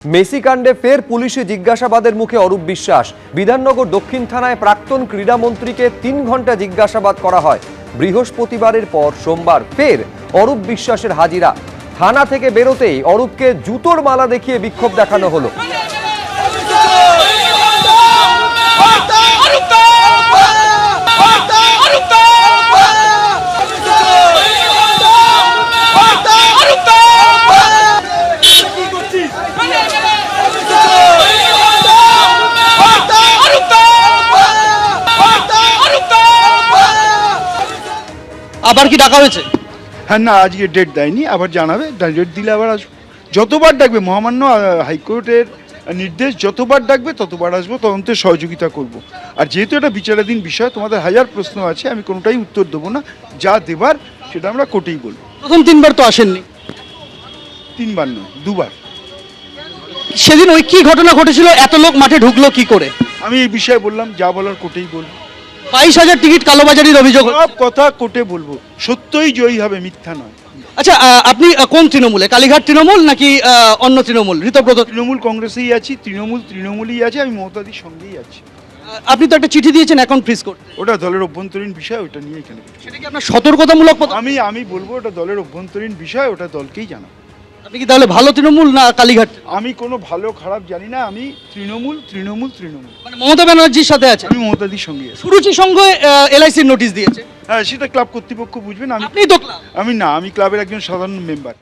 Messi কাণ্ডে ফের পুলিশি জিজ্ঞাসাবাদের মুখে অরূপ বিশ্বাস। বিধাননগর দক্ষিণ থানায় প্রাক্তন ক্রীড়ামন্ত্রীকে ৩ ঘন্টা জিজ্ঞাসাবাদ করা হয়। বৃহস্পতিবারের পর সোমবার ফের অরূপ বিশ্বাসের হাজিরা। থানা থেকে বেরোতেই অরূপকে জুতোর মালা দেখিয়ে বিক্ষোভ দেখানো হলো। আবার কি ডাকা হয়েছে? হ্যাঁ, না আজকে ডেট দেয়নি, আবার জানাবে। ডেট দিলে আবার আসবো। যতবার ডাকবে, মহামান্য হাইকোর্টের নির্দেশ, যতবার ডাকবে ততবার আসবো, তদন্তের সহযোগিতা করব। আর যেহেতু এটা বিচারাধীন বিষয়, তোমাদের হাজার প্রশ্ন আছে, আমি কোনোটাই উত্তর দেবো না। যা দেবার সেটা আমরা কোর্টেই বলবো। প্রথম 3 বার তো আসেননি। 3 বার নয়, 2 বার। সেদিন ওই কি ঘটনা ঘটেছিল, এত লোক মাঠে ঢুকলো কি করে? আমি এই বিষয়ে বললাম, যা বলার কোর্টেই বলবো। 22,000 টিকিট কালোবাজারির অভিযোগ। সব কথা কোর্টে বলবো, সত্যই জয়ী হবে, মিথ্যা নয়। আচ্ছা, আপনি কোন তৃণমূলে? কালীঘাট তৃণমূল নাকি অন্য তৃণমূল? ঋতব্রত তৃণমূল কংগ্রেসেই আছি, তৃণমূলই আছে, আমি মমতাদির সঙ্গেই আছি। আপনি তো একটা চিঠি দিয়েছেন অ্যাকাউন্ট ফ্রিজ করতে। ওটা দলের অভ্যন্তরীণ বিষয়, ওটা নিয়ে এখানে সেটা কি আপনার সতর্কতামূলক আমি বলবো ওটা দলের অভ্যন্তরীণ বিষয়, ওটা দলকেই জানাবো। আপনি কি তাহলে ভালো তৃণমূল না কালীঘাট? আমি কোনো ভালো খারাপ জানি না, আমি তৃণমূল। মানে মমতা ব্যানার্জির সাথে আছে? আমি মমতাদির সঙ্গে আছি। সুরুচি সংঘ এলআইসির নোটিশ দিয়েছে। হ্যাঁ, সেটা ক্লাব কর্তৃপক্ষ বুঝবেন। আপনি তো ক্লাব। আমি ক্লাবের একজন সাধারণ মেম্বার।